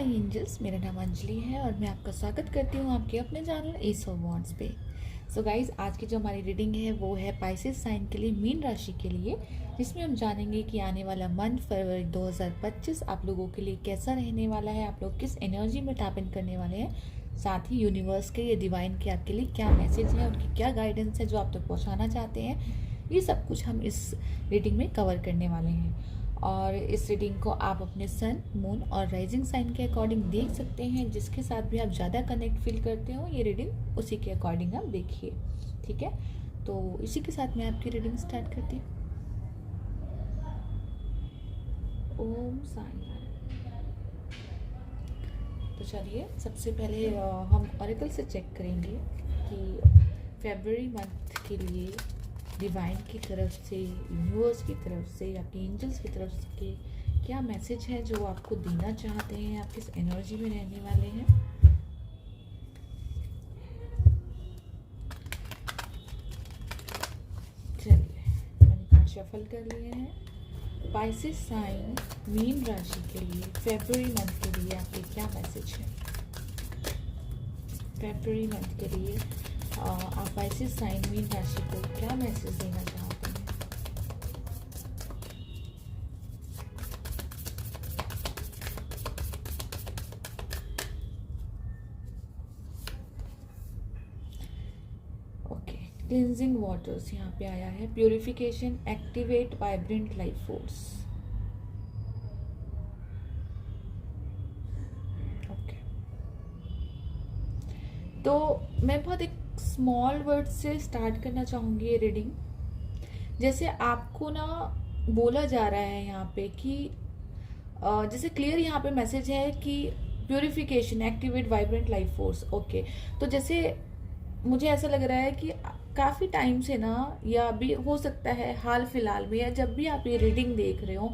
हाय angels, मेरा नाम अंजलि है और मैं आपका स्वागत करती हूँ आपके अपने चैनल एस ऑफ वॉन्ड्स पे। सो गाइज, आज की जो हमारी रीडिंग है वो है पाइसेस साइन के लिए, मीन राशि के लिए, जिसमें हम जानेंगे कि आने वाला मंथ फरवरी 2025 आप लोगों के लिए कैसा रहने वाला है, आप लोग किस एनर्जी में टैप इन करने वाले हैं, साथ ही यूनिवर्स के या डिवाइन के आपके लिए क्या मैसेज है, उनकी क्या गाइडेंस है जो आप तक पहुँचाना चाहते हैं। ये सब कुछ हम इस रीडिंग में कवर करने वाले हैं और इस रीडिंग को आप अपने सन, मून और राइजिंग साइन के अकॉर्डिंग देख सकते हैं। जिसके साथ भी आप ज़्यादा कनेक्ट फील करते हो, ये रीडिंग उसी के अकॉर्डिंग आप देखिए, ठीक है। तो इसी के साथ मैं आपकी रीडिंग स्टार्ट करती हूँ। ओम साई। तो चलिए, सबसे पहले हम ऑरेकल से चेक करेंगे कि फरवरी मंथ के लिए डिवाइन की तरफ से, यूनिवर्स की तरफ से, आपके एंजल्स की तरफ से क्या मैसेज है जो आपको देना चाहते हैं, आप किस एनर्जी में रहने वाले हैं। चलिए, मैंने कार्ड शफल कर लिए हैं। पाइसेस साइन मीन राशि के लिए फरवरी मंथ के लिए आपके क्या मैसेज है। फरवरी मंथ के लिए आप पाइसेस साइन मीन राशि को क्या मैसेज देना चाहते हैं। ओके, क्लींजिंग वाटर्स यहाँ पे आया है। Purification, activate vibrant life force. Okay, तो मैं बहुत एक स्मॉल वर्ड से स्टार्ट करना चाहूँगी ये रीडिंग। जैसे आपको ना बोला जा रहा है यहाँ पे कि जैसे क्लियर यहाँ पे मैसेज है कि purification, activate vibrant life force. Okay, तो जैसे मुझे ऐसा लग रहा है कि काफ़ी टाइम से ना, या अभी हो सकता है हाल फिलहाल में, या जब भी आप ये रीडिंग देख रहे हो,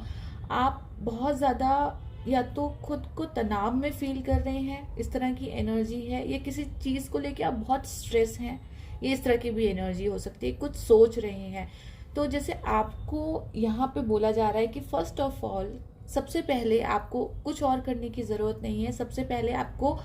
आप बहुत ज़्यादा या तो खुद को तनाव में फील कर रहे हैं, इस तरह की एनर्जी है, या किसी चीज़ को लेके आप बहुत स्ट्रेस हैं, ये इस तरह की भी एनर्जी हो सकती है, कुछ सोच रहे हैं। तो जैसे आपको यहाँ पे बोला जा रहा है कि फर्स्ट ऑफ ऑल, सबसे पहले आपको कुछ और करने की ज़रूरत नहीं है। सबसे पहले आपको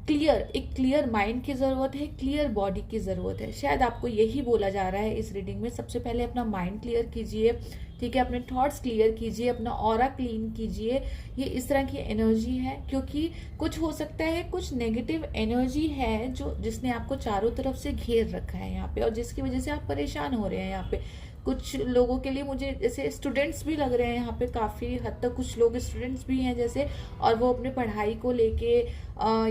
एक क्लियर माइंड की ज़रूरत है, क्लियर बॉडी की ज़रूरत है। शायद आपको यही बोला जा रहा है इस रीडिंग में। सबसे पहले अपना माइंड क्लियर कीजिए, ठीक है, अपने थॉट्स क्लियर कीजिए, अपना ऑरा क्लीन कीजिए। ये इस तरह की एनर्जी है, क्योंकि कुछ हो सकता है कुछ नेगेटिव एनर्जी है जिसने आपको चारों तरफ से घेर रखा है यहाँ पे, और जिसकी वजह से आप परेशान हो रहे हैं यहाँ पे। कुछ लोगों के लिए मुझे जैसे स्टूडेंट्स भी लग रहे हैं यहाँ पे, काफ़ी हद तक कुछ लोग स्टूडेंट्स भी हैं जैसे, और वो अपने पढ़ाई को लेके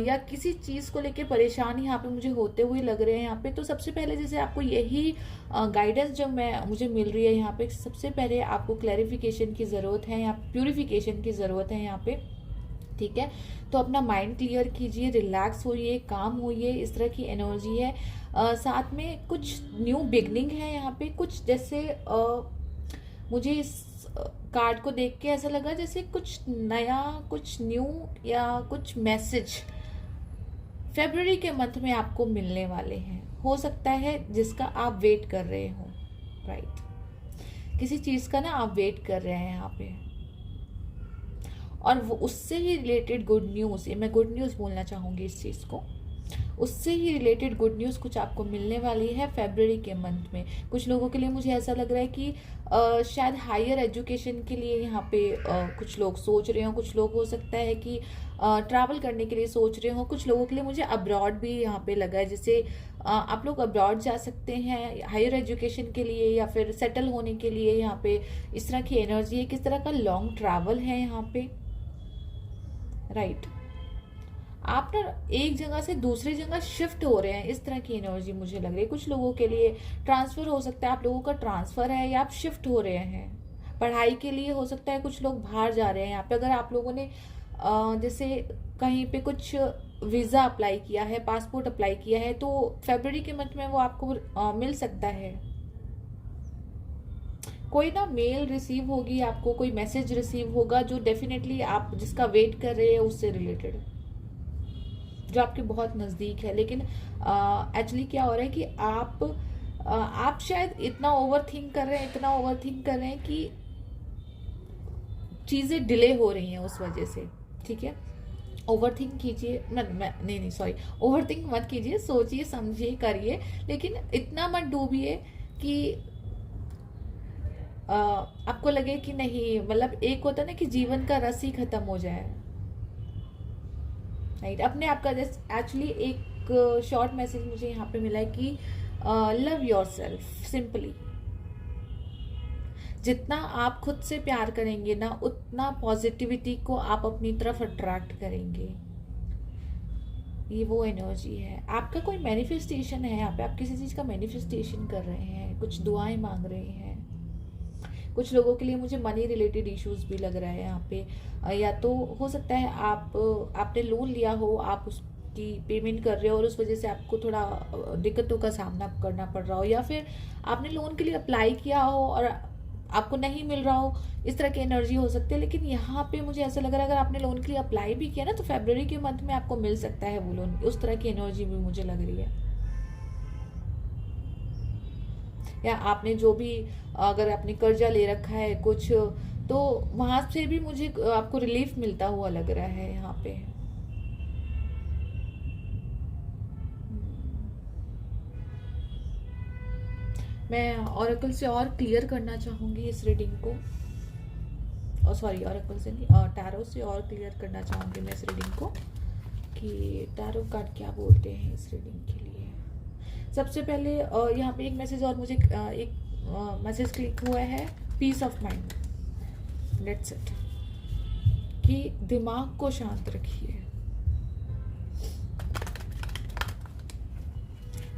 या किसी चीज़ को लेके परेशान यहाँ पे मुझे होते हुए लग रहे हैं यहाँ पे। तो सबसे पहले जैसे आपको यही गाइडेंस जो मुझे मिल रही है यहाँ पे, सबसे पहले आपको क्लैरिफिकेशन की ज़रूरत है, यहाँ प्यूरिफिकेशन की ज़रूरत है यहाँ पे, ठीक है। तो अपना माइंड क्लियर कीजिए, रिलैक्स होइए, काम होइए, इस तरह की एनर्जी है। साथ में कुछ न्यू बिगनिंग है यहाँ पे। कुछ जैसे मुझे इस कार्ड को देख के ऐसा लगा जैसे कुछ नया, कुछ न्यू, या कुछ मैसेज फरवरी के मंथ में आपको मिलने वाले हैं। हो सकता है जिसका आप वेट कर रहे हो, राइट। किसी चीज़ का ना आप वेट कर रहे हैं यहाँ पे, और वो उससे ही रिलेटेड गुड न्यूज़, मैं गुड न्यूज़ बोलना चाहूँगी इस चीज़ को, उससे ही रिलेटेड गुड न्यूज़ कुछ आपको मिलने वाली है फरवरी के मंथ में। कुछ लोगों के लिए मुझे ऐसा लग रहा है कि शायद हायर एजुकेशन के लिए यहाँ पे कुछ लोग सोच रहे हो, कुछ लोग हो सकता है कि ट्रैवल करने के लिए सोच रहे हो, कुछ लोगों के लिए मुझे अब्रॉड भी यहाँ पे लगा है, जैसे आप लोग अब्रॉड जा सकते हैं हायर एजुकेशन के लिए या फिर सेटल होने के लिए। यहाँ पे इस तरह की एनर्जी है, किस तरह का लॉन्ग ट्रैवल है यहाँ पे, राइट। आप ना एक जगह से दूसरी जगह शिफ्ट हो रहे हैं, इस तरह की एनर्जी मुझे लग रही है। कुछ लोगों के लिए ट्रांसफर हो सकता है, आप लोगों का ट्रांसफर है, या आप शिफ्ट हो रहे हैं पढ़ाई के लिए। हो सकता है कुछ लोग बाहर जा रहे हैं यहाँ पे। अगर आप लोगों ने जैसे कहीं पे कुछ वीज़ा अप्लाई किया है, पासपोर्ट अप्लाई किया है, तो फरवरी के मंथ में वो आपको मिल सकता है। कोई ना मेल रिसीव होगी, आपको कोई मैसेज रिसीव होगा जो डेफिनेटली आप जिसका वेट कर रहे हैं उससे रिलेटेड, जो आपके बहुत नज़दीक है। लेकिन एक्चुअली क्या हो रहा है कि आप शायद इतना ओवर थिंक कर रहे हैं कि चीज़ें डिले हो रही हैं उस वजह से, ठीक है। ओवर थिंक कीजिए, नहीं सॉरी, ओवर थिंक मत कीजिए, सोचिए समझिए करिए, लेकिन इतना मत डूबिए कि आपको लगे कि नहीं, मतलब एक होता है ना कि जीवन का रस ही खत्म हो जाए। राइट, अपने आप का जैसे एक्चुअली एक शॉर्ट मैसेज मुझे यहाँ पे मिला है कि लव योर सेल्फ सिंपली। जितना आप खुद से प्यार करेंगे ना, उतना पॉजिटिविटी को आप अपनी तरफ अट्रैक्ट करेंगे। ये वो एनर्जी है। आपका कोई मैनिफेस्टेशन है यहाँ पे, आप किसी चीज़ का मैनिफेस्टेशन कर रहे हैं, कुछ दुआएं मांग रहे हैं। कुछ लोगों के लिए मुझे मनी रिलेटेड इश्यूज भी लग रहा है यहाँ पे, या तो हो सकता है आपने लोन लिया हो, आप उसकी पेमेंट कर रहे हो और उस वजह से आपको थोड़ा दिक्कतों का सामना करना पड़ रहा हो, या फिर आपने लोन के लिए अप्लाई किया हो और आपको नहीं मिल रहा हो। इस तरह की एनर्जी हो सकती है। लेकिन यहाँ पे मुझे ऐसा लग रहा है अगर आपने लोन के लिए अप्लाई भी किया ना, तो फरवरी के मंथ में आपको मिल सकता है वो लोन। उस तरह की एनर्जी भी मुझे लग रही है। या आपने जो भी, अगर आपने कर्जा ले रखा है कुछ, तो वहां से भी मुझे आपको रिलीफ मिलता हुआ लग रहा है यहाँ पे। मैं ऑरेकल से और क्लियर करना चाहूंगी इस रीडिंग को, और सॉरी ऑरेकल से नहीं, टैरो से और क्लियर करना चाहूंगी मैं इस रीडिंग को कि टैरो कार्ड क्या बोलते हैं इस रीडिंग के लिए। सबसे पहले यहाँ पे एक मैसेज और मुझे एक मैसेज क्लिक हुआ है, peace of mind, let's it, कि दिमाग को शांत रखिए।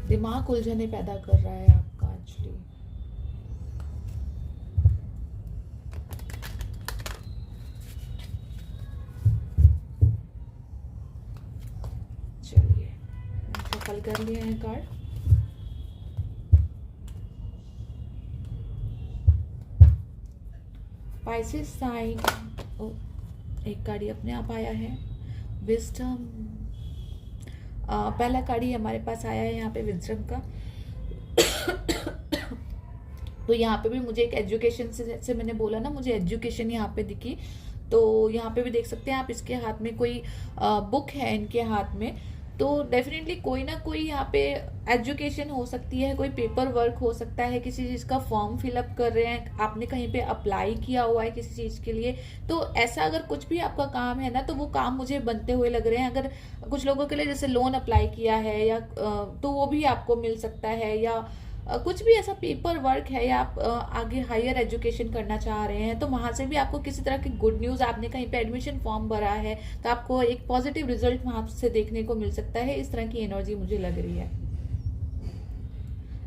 दिमाग उलझने पैदा कर रहा है आपका एक्चुअली। चलिए, सफल कर लिए हैं कार्ड। पाइसेस साइन, एक कार्ड अपने आप आया है, विजडम। पहला कार्ड ही हमारे पास आया है यहाँ पे विजडम का। तो यहाँ पे भी मुझे एक एजुकेशन से मैंने बोला ना, मुझे एजुकेशन यहाँ पे दिखी। तो यहाँ पे भी देख सकते हैं आप, इसके हाथ में कोई बुक है इनके हाथ में। तो डेफिनेटली कोई ना कोई यहाँ पे एजुकेशन हो सकती है, कोई पेपर वर्क हो सकता है, किसी चीज़ का फॉर्म फिलअप कर रहे हैं, आपने कहीं पे अप्लाई किया हुआ है किसी चीज़ के लिए। तो ऐसा अगर कुछ भी आपका काम है ना, तो वो काम मुझे बनते हुए लग रहे हैं। अगर कुछ लोगों के लिए जैसे लोन अप्लाई किया है, या तो वो भी आपको मिल सकता है, या कुछ भी ऐसा पेपर वर्क है, या आप आगे हायर एजुकेशन करना चाह रहे हैं, तो वहां से भी आपको किसी तरह की गुड न्यूज, आपने कहीं पे एडमिशन फॉर्म भरा है तो आपको एक पॉजिटिव रिजल्ट वहां से देखने को मिल सकता है। इस तरह की एनर्जी मुझे लग रही है।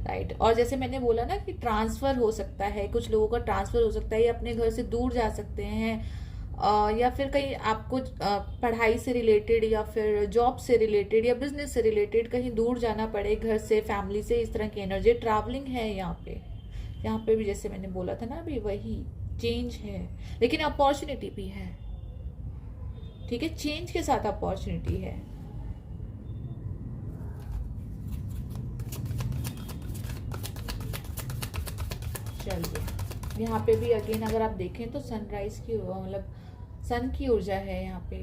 राइट, और जैसे मैंने बोला ना कि ट्रांसफर हो सकता है, कुछ लोगों का ट्रांसफर हो सकता है, या अपने घर से दूर जा सकते हैं, या फिर कहीं आपको पढ़ाई से रिलेटेड, या फिर जॉब से रिलेटेड, या बिजनेस से रिलेटेड कहीं दूर जाना पड़े घर से, फैमिली से। इस तरह की एनर्जी, ट्रैवलिंग है यहाँ पे भी जैसे मैंने बोला था ना अभी, वही चेंज है, लेकिन अपॉर्चुनिटी भी है। ठीक है, चेंज के साथ अपॉर्चुनिटी है। चलिए, यहाँ पे भी अगेन अगर आप देखें तो सनराइज की, मतलब सन की ऊर्जा है यहाँ पे।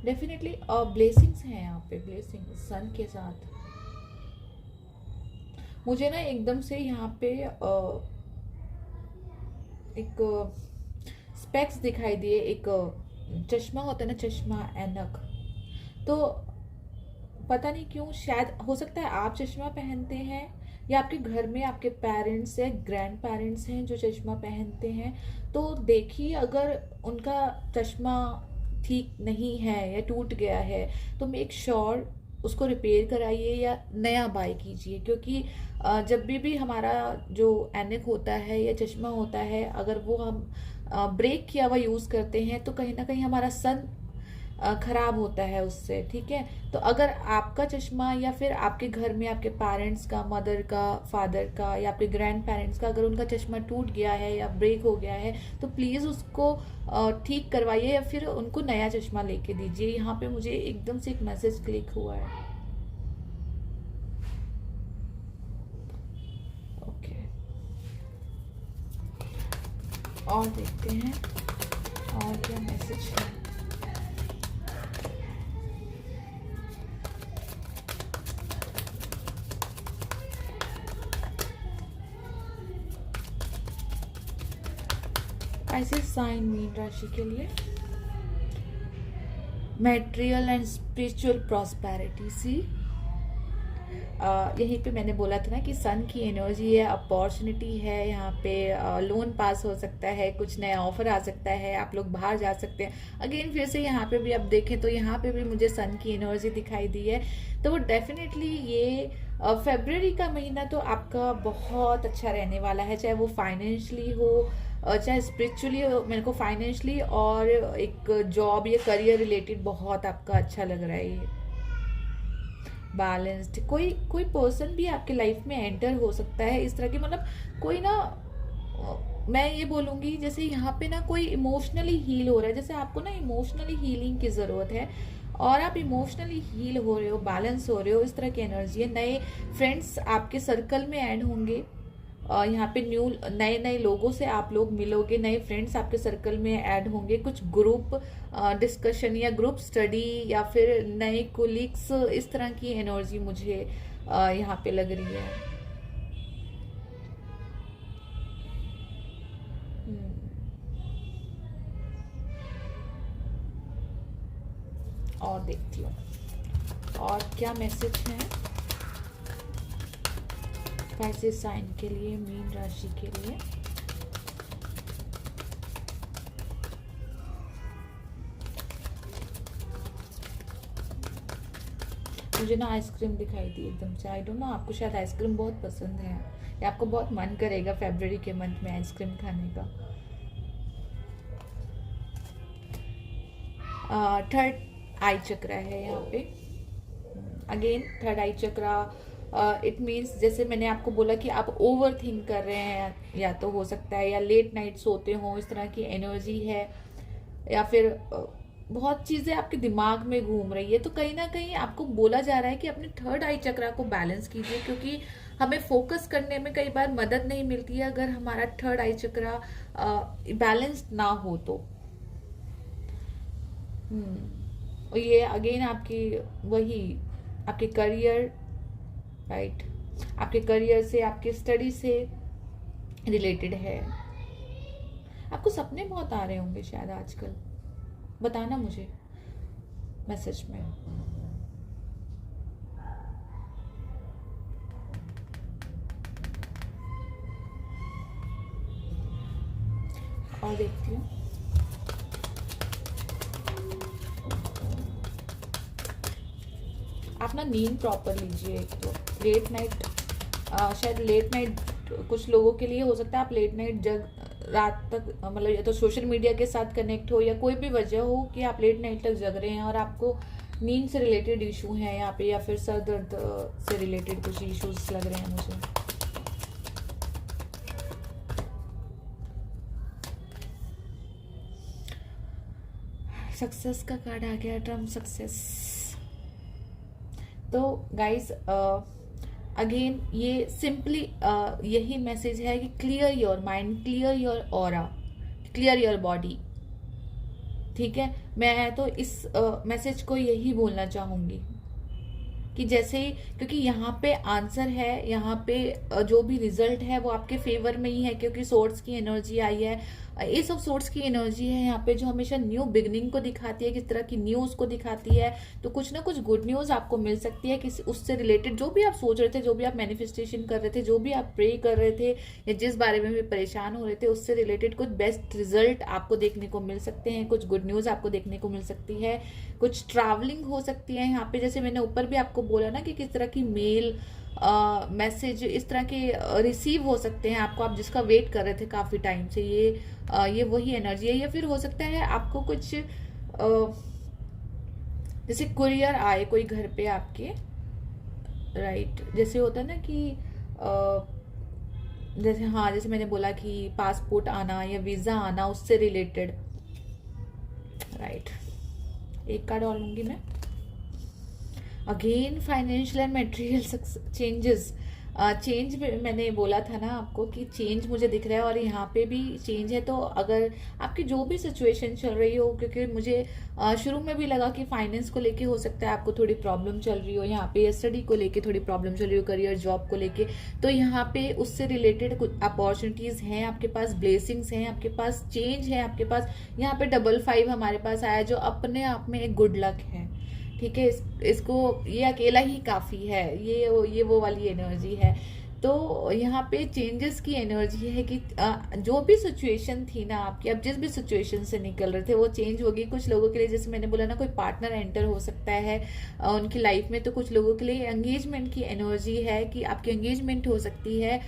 डेफिनेटली ब्लेसिंग्स हैं यहाँ पे, ब्लेसिंग्स सन के साथ। मुझे ना एकदम से यहाँ पे एक स्पेक्स दिखाई दिए, एक चश्मा होता है ना, चश्मा, ऐनक। तो पता नहीं क्यों, शायद हो सकता है आप चश्मा पहनते हैं, या आपके घर में आपके पेरेंट्स या ग्रैंड पेरेंट्स हैं जो चश्मा पहनते हैं। तो देखिए, अगर उनका चश्मा ठीक नहीं है या टूट गया है, तो मेक श्योर उसको रिपेयर कराइए या नया बाय कीजिए। क्योंकि जब भी हमारा जो ऐनक होता है या चश्मा होता है, अगर वो हम ब्रेक किया हुआ यूज़ करते हैं, तो कहीं ना कहीं हमारा सन खराब होता है उससे। ठीक है, तो अगर आपका चश्मा, या फिर आपके घर में आपके पेरेंट्स का, मदर का, फादर का, या आपके ग्रैंड पेरेंट्स का अगर उनका चश्मा टूट गया है या ब्रेक हो गया है, तो प्लीज़ उसको ठीक करवाइए, या फिर उनको नया चश्मा लेके दीजिए। यहाँ पे मुझे एकदम से एक मैसेज क्लिक हुआ है। ओके, और देखते हैं और क्या मैसेज है? ऐसे साइन मीन राशि के लिए मेटेरियल एंड स्पिरिचुअल प्रॉस्पेरिटी। सी यहीं पे मैंने बोला था ना कि सन की एनर्जी है, अपॉर्चुनिटी है, यहाँ पे लोन पास हो सकता है, कुछ नया ऑफर आ सकता है, आप लोग बाहर जा सकते हैं। अगेन फिर से यहाँ पे भी आप देखें तो यहाँ पे भी मुझे सन की एनर्जी दिखाई दी है। तो वो डेफिनेटली ये फरवरी का महीना तो आपका बहुत अच्छा रहने वाला है, चाहे वो फाइनेंशियली हो, चाहे स्पिरिचुअली हो। मेरे को फाइनेंशियली और एक जॉब या करियर रिलेटेड बहुत आपका अच्छा लग रहा है। ये बैलेंस्ड कोई कोई पर्सन भी आपके लाइफ में एंटर हो सकता है इस तरह की, मतलब कोई ना मैं ये बोलूंगी जैसे यहाँ पे ना कोई इमोशनली हील हो रहा है, जैसे आपको ना इमोशनली हीलिंग की जरूरत है और आप इमोशनली हील हो रहे हो, बैलेंस हो रहे हो, इस तरह की एनर्जी है। नए फ्रेंड्स आपके सर्कल में ऐड होंगे, यहाँ पे न्यू नए नए लोगों से आप लोग मिलोगे, नए फ्रेंड्स आपके सर्कल में ऐड होंगे, कुछ ग्रुप डिस्कशन या ग्रुप स्टडी या फिर नए कोलिग्स, इस तरह की एनर्जी मुझे यहाँ पे लग रही है। और देखती हूँ और क्या मैसेज है कैसे साइन के लिए, मीन राशि के लिए। मुझे ना आइसक्रीम दिखाई दी एकदम से, आई डोंट नो, आपको शायद आइसक्रीम बहुत पसंद है या आपको बहुत मन करेगा फरवरी के मंथ में आइसक्रीम खाने का। थर्ड आई चक्रा है यहाँ पे। Again third I chakra it means जैसे मैंने आपको बोला कि आप ओवर थिंक कर रहे हैं, या तो हो सकता है या लेट नाइट सोते हो, इस तरह की एनर्जी है, या फिर बहुत चीजें आपके दिमाग में घूम रही है। तो कहीं ना कहीं आपको बोला जा रहा है कि अपने थर्ड आई चक्रा को बैलेंस कीजिए, क्योंकि हमें फोकस करने में कई बार मदद नहीं मिलती है अगर हमारा थर्ड आई चक्रा बैलेंस्ड ना हो तो। और ये अगेन आपकी वही आपके करियर, राइट, आपके करियर से, आपके स्टडी से रिलेटेड है। आपको सपने बहुत आ रहे होंगे शायद आजकल, बताना मुझे मैसेज में। और देखती हूँ आप ना नींद प्रॉपर लीजिए। एक तो लेट नाइट, शायद लेट नाइट कुछ लोगों के लिए हो सकता है आप लेट नाइट रात तक, मतलब या तो सोशल मीडिया के साथ कनेक्ट हो या कोई भी वजह हो कि आप लेट नाइट तक जग रहे हैं और आपको नींद से रिलेटेड इशू हैं यहाँ पे, या फिर सर दर्द से रिलेटेड कुछ इश्यूज लग रहे हैं मुझे। सक्सेस का कार्ड आ गया, ड्रम सक्सेस। तो गाइस अगेन ये सिंपली यही मैसेज है कि clear your mind, clear your aura, clear your body. ठीक है, मैं तो इस मैसेज को यही बोलना चाहूंगी कि जैसे, क्योंकि यहाँ पे आंसर है, यहाँ पे जो भी रिजल्ट है वो आपके फेवर में ही है, क्योंकि सोर्स की एनर्जी आई है, एस ऑफ सोर्स की एनर्जी है यहाँ पे, जो हमेशा न्यू बिगनिंग को दिखाती है, किस तरह की न्यूज को दिखाती है। तो कुछ ना कुछ गुड न्यूज आपको मिल सकती है किसी उससे रिलेटेड, जो भी आप सोच रहे थे, जो भी आप मैनिफेस्टेशन कर रहे थे, जो भी आप प्रे कर रहे थे, या जिस बारे में भी परेशान हो रहे थे, उससे रिलेटेड कुछ बेस्ट रिजल्ट आपको देखने को मिल सकते हैं, कुछ गुड न्यूज आपको देखने को मिल सकती है, कुछ ट्रैवलिंग हो सकती है यहाँ पे। जैसे मैंने ऊपर भी आपको बोला ना कि किस तरह की मेल मैसेज इस तरह के रिसीव हो सकते हैं आपको, आप जिसका वेट कर रहे थे काफी टाइम से, ये वही एनर्जी है। या फिर हो सकता है आपको कुछ जैसे कुरियर आए कोई घर पे आपके, राइट, जैसे होता है ना कि जैसे, हाँ, जैसे मैंने बोला कि पासपोर्ट आना या वीजा आना, उससे रिलेटेड, राइट। एक कार्ड और लूंगी मैं। Again financial and material changes. Change मैंने बोला था ना आपको कि चेंज मुझे दिख रहा है, और यहाँ पे भी चेंज है। तो अगर आपकी जो भी सिचुएशन चल रही हो, क्योंकि मुझे शुरू में भी लगा कि फाइनेंस को लेके हो सकता है आपको थोड़ी प्रॉब्लम चल रही हो, यहाँ पे स्टडी को लेके थोड़ी प्रॉब्लम चल रही हो, करियर जॉब को लेके, तो यहाँ पे उससे रिलेटेड कुछ अपॉर्चुनिटीज हैं आपके पास, ब्लेसिंग्स हैं आपके पास, चेंज है आपके पास। यहाँ पे 55 हमारे पास आया, जो अपने आप में एक गुड लक है। ठीक है, इसको ये अकेला ही काफी है, ये वो वाली एनर्जी है। तो यहाँ पे चेंजेस की एनर्जी है कि जो भी सिचुएशन थी ना आपकी, अब जिस भी सिचुएशन से निकल रहे थे वो चेंज होगी। कुछ लोगों के लिए, जैसे मैंने बोला ना, कोई पार्टनर एंटर हो सकता है उनकी लाइफ में, तो कुछ लोगों के लिए एंगेजमेंट की एनर्जी है कि आपकी एंगेजमेंट हो सकती है,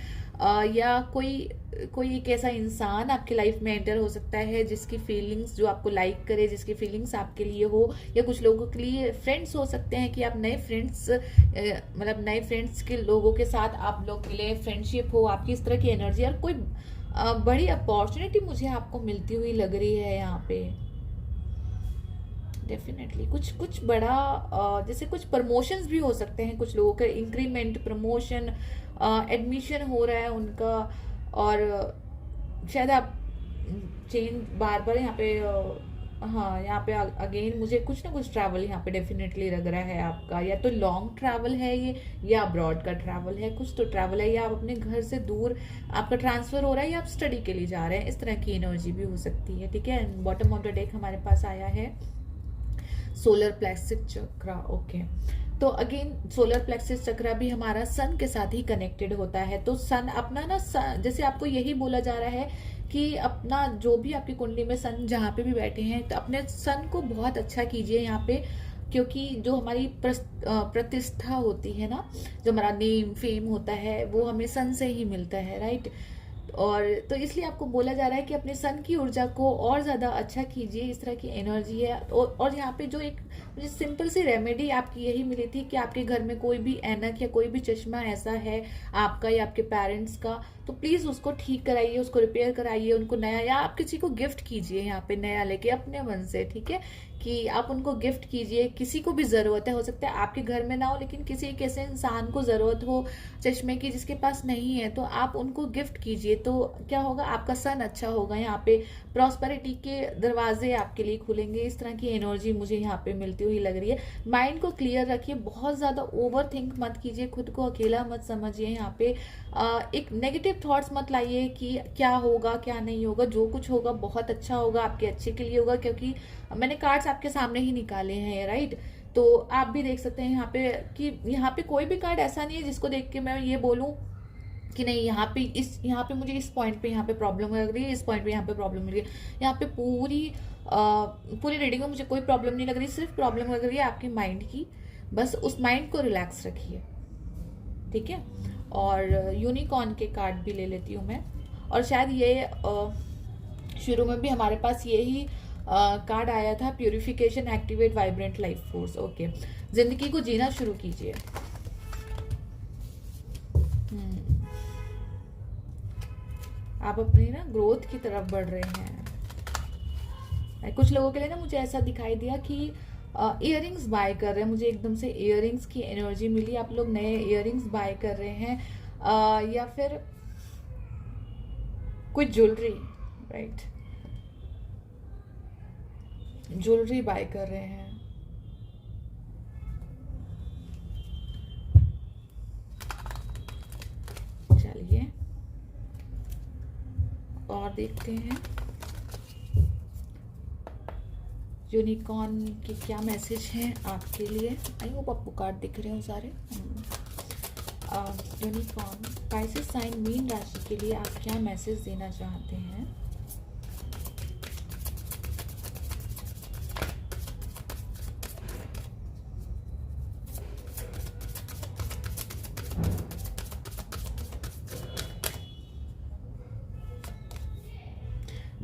या कोई एक ऐसा इंसान आपकी लाइफ में एंटर हो सकता है जिसकी फीलिंग्स, जो आपको लाइक करे, जिसकी फीलिंग्स आपके लिए हो। या कुछ लोगों के लिए फ्रेंड्स हो सकते हैं कि आप नए फ्रेंड्स, मतलब नए फ्रेंड्स के लोगों के साथ आप लोग मिले, फ्रेंडशिप हो आपकी, इस तरह की एनर्जी। और कोई बड़ी अपॉर्चुनिटी मुझे आपको मिलती हुई लग रही है यहाँ पे डेफिनेटली। कुछ बड़ा, जैसे कुछ प्रमोशंस भी हो सकते हैं कुछ लोगों का, इंक्रीमेंट, प्रमोशन, एडमिशन हो रहा है उनका, और शायद आप चेंज बार बार यहाँ पे, हाँ यहाँ पे अगेन मुझे कुछ ना कुछ ट्रैवल यहाँ पे डेफिनेटली लग रहा है आपका, या तो लॉन्ग ट्रैवल है ये, या अब्रॉड का ट्रैवल है, कुछ तो ट्रैवल है, या आप अपने घर से दूर आपका ट्रांसफर हो रहा है, या आप स्टडी के लिए जा रहे हैं, इस तरह की एनर्जी भी हो सकती है। ठीक है, बॉटम ऑफ द डेक हमारे पास आया है सोलर प्लेक्सिस चक्रा। ओके, तो अगेन सोलर प्लेक्सिस चक्रा भी हमारा सन के साथ ही कनेक्टेड होता है। तो सन अपना ना, जैसे आपको यही बोला जा रहा है कि अपना जो भी आपकी कुंडली में सन जहाँ पे भी बैठे हैं, तो अपने सन को बहुत अच्छा कीजिए यहाँ पे, क्योंकि जो हमारी प्रतिष्ठा होती है ना, जो हमारा नेम फेम होता है, वो हमें सन से ही मिलता है, राइट। और तो इसलिए आपको बोला जा रहा है कि अपने सन की ऊर्जा को और ज्यादा अच्छा कीजिए, इस तरह की एनर्जी है। और यहाँ पे जो एक मुझे सिंपल सी रेमेडी आपकी यही मिली थी कि आपके घर में कोई भी ऐनक या कोई भी चश्मा ऐसा है आपका या आपके पेरेंट्स का, तो प्लीज उसको ठीक कराइए, उसको रिपेयर कराइए, उनको नया, या आप किसी को गिफ्ट कीजिए यहाँ पे नया लेके अपने मन से। ठीक है, कि आप उनको गिफ्ट कीजिए, किसी को भी जरूरत है, हो सकता है आपके घर में ना हो, लेकिन किसी एक ऐसे इंसान को जरूरत हो चश्मे की जिसके पास नहीं है, तो आप उनको गिफ्ट कीजिए। तो क्या होगा, आपका सन अच्छा होगा, यहाँ पे प्रॉस्पेरिटी के दरवाजे आपके लिए खुलेंगे। इस तरह की एनर्जी मुझे यहाँ पे मिलती हुई लग रही है। माइंड को क्लियर रखिए, बहुत ज्यादा ओवर थिंक मत कीजिए, खुद को अकेला मत समझिए। यहाँ पे एक नेगेटिव थॉट्स मत लाइए कि क्या होगा क्या नहीं होगा, जो कुछ होगा बहुत अच्छा होगा, आपके अच्छे के लिए होगा, क्योंकि मैंने कार्ड्स आपके सामने ही निकाले हैं, राइट। तो आप भी देख सकते हैं यहाँ पे कि यहाँ पे कोई भी कार्ड ऐसा नहीं है जिसको देख के मैं ये बोलूं कि नहीं यहाँ पे मुझे इस पॉइंट पे यहाँ पे प्रॉब्लम लग रही है, इस पॉइंट पे यहाँ पे प्रॉब्लम लग रही है। यहाँ पे पूरी रीडिंग में मुझे कोई प्रॉब्लम नहीं लग रही, सिर्फ प्रॉब्लम लग रही है आपके माइंड की। बस उस माइंड को रिलैक्स रखिए, ठीक है। और यूनिकॉर्न के कार्ड भी ले लेती हूँ मैं। और शायद ये शुरू में भी हमारे पास यही कार्ड आया था, purification, activate vibrant life force. Okay, जिंदगी को जीना शुरू कीजिए। आप अपनी ना ग्रोथ की तरफ बढ़ रहे हैं। कुछ लोगों के लिए ना मुझे ऐसा दिखाई दिया कि इयररिंग्स बाय कर रहे हैं, मुझे एकदम से इयररिंग्स की एनर्जी मिली। आप लोग नए इयररिंग्स बाय कर रहे हैं, या फिर कोई ज्वेलरी, राइट, ज्वेलरी बाय कर रहे हैं। चलिए और देखते हैं यूनिकॉर्न की क्या मैसेज है आपके लिए। आई होप आपको कार्ड दिख रहे हो सारे। यूनिकॉर्न स्पाइसेस साइन मीन राशि के लिए आप क्या मैसेज देना चाहते हैं?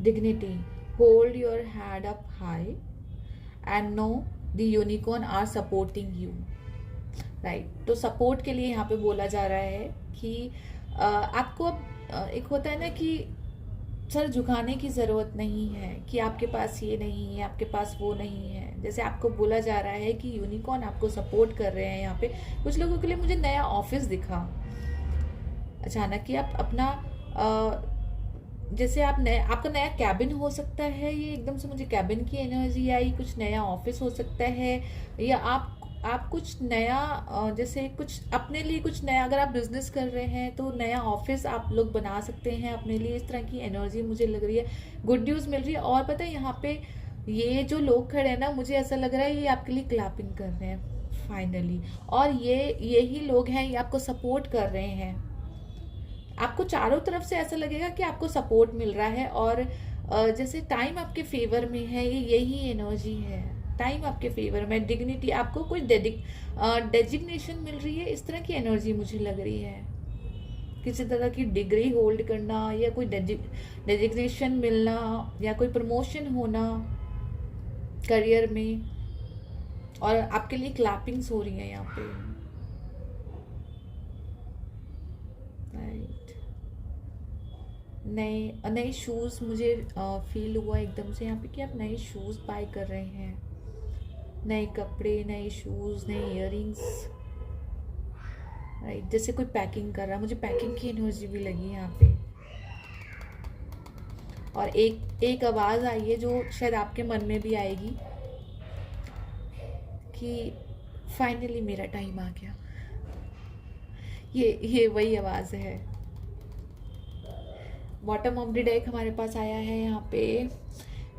Dignity, hold your head up high and know the unicorn are supporting you, right। तो सपोर्ट के लिए यहाँ पे बोला जा रहा है कि आपको अब एक होता है ना कि सर झुकाने की जरूरत नहीं है कि आपके पास ये नहीं है, आपके पास वो नहीं है। जैसे आपको बोला जा रहा है कि यूनिकॉर्न आपको सपोर्ट कर रहे हैं। यहाँ पे कुछ लोगों के लिए मुझे नया ऑफिस दिखा, अचानक कि आप अपना जैसे आप नया, आपका नया कैबिन हो सकता है, ये एकदम से मुझे कैबिन की एनर्जी आई, कुछ नया ऑफिस हो सकता है, या आप कुछ नया जैसे कुछ अपने लिए कुछ नया, अगर आप बिजनेस कर रहे हैं तो नया ऑफिस आप लोग बना सकते हैं अपने लिए। इस तरह की एनर्जी मुझे लग रही है, गुड न्यूज़ मिल रही है। और पता है यहाँ पे ये जो लोग खड़े हैं ना, मुझे ऐसा लग रहा है ये आपके लिए क्लैपिंग कर रहे हैं फाइनली, और यही लोग हैं, ये आपको सपोर्ट कर रहे हैं। आपको चारों तरफ से ऐसा लगेगा कि आपको सपोर्ट मिल रहा है, और जैसे टाइम आपके फेवर में है, ये यही एनर्जी है, टाइम आपके फेवर में, डिग्निटी, आपको कोई डेजिग्नेशन मिल रही है, इस तरह की एनर्जी मुझे लग रही है। किसी तरह की डिग्री होल्ड करना, या कोई डेजिग्नेशन मिलना, या कोई प्रमोशन होना करियर में, और आपके लिए क्लैपिंग्स हो रही हैं यहाँ पे। राइट, नए नए शूज़ मुझे फील हुआ एकदम से यहाँ पे कि आप नए शूज़ बाय कर रहे हैं, नए कपड़े, नए शूज़, नए इयररिंग्स। राइट, जैसे कोई पैकिंग कर रहा है, मुझे पैकिंग की एनर्जी भी लगी यहाँ पे। और एक आवाज़ आई है जो शायद आपके मन में भी आएगी कि फाइनली मेरा टाइम आ गया। ये वही आवाज़ है। बॉटम ऑफ द डेक हमारे पास आया है यहाँ पे,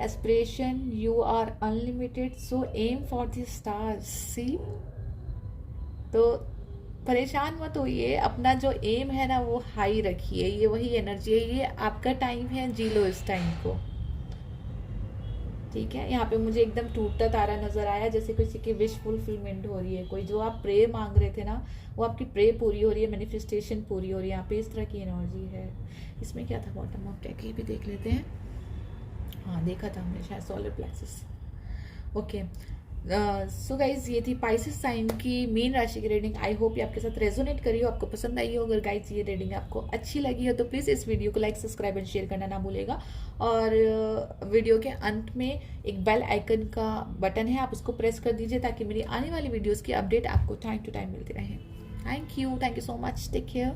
aspiration, you are unlimited, so aim for the stars. See, तो परेशान मत होइए, अपना जो एम है ना वो हाई रखिए, ये वही एनर्जी है, ये आपका टाइम है, जी लो इस टाइम को। ठीक है, यहाँ पे मुझे एकदम टूटता तारा नजर आया, जैसे किसी की विश फुलफिलमेंट हो रही है, कोई जो आप प्रे मांग रहे थे ना, वो आपकी प्रे पूरी हो रही है, मैनिफेस्टेशन पूरी हो रही है, यहाँ पे इस तरह की एनर्जी है। इसमें क्या था बॉटम ऑफ डेक, ये भी देख लेते हैं। हाँ, देखा था हमने शायद solar plexus. Okay, so guys, ये थी पाइसेस साइन की मीन राशि की रीडिंग। आई होप ये आपके साथ रेजोनेट करी हो, आपको पसंद आई हो। अगर गाइज ये रीडिंग आपको अच्छी लगी हो तो प्लीज़ इस वीडियो को लाइक, सब्सक्राइब एंड शेयर करना ना भूलेगा। और वीडियो के अंत में एक बेल आइकन का बटन है, आप उसको प्रेस कर दीजिए ताकि मेरी आने वाली वीडियोज़ की अपडेट आपको टाइम टू टाइम मिलती रहे। Thank you so much, take care.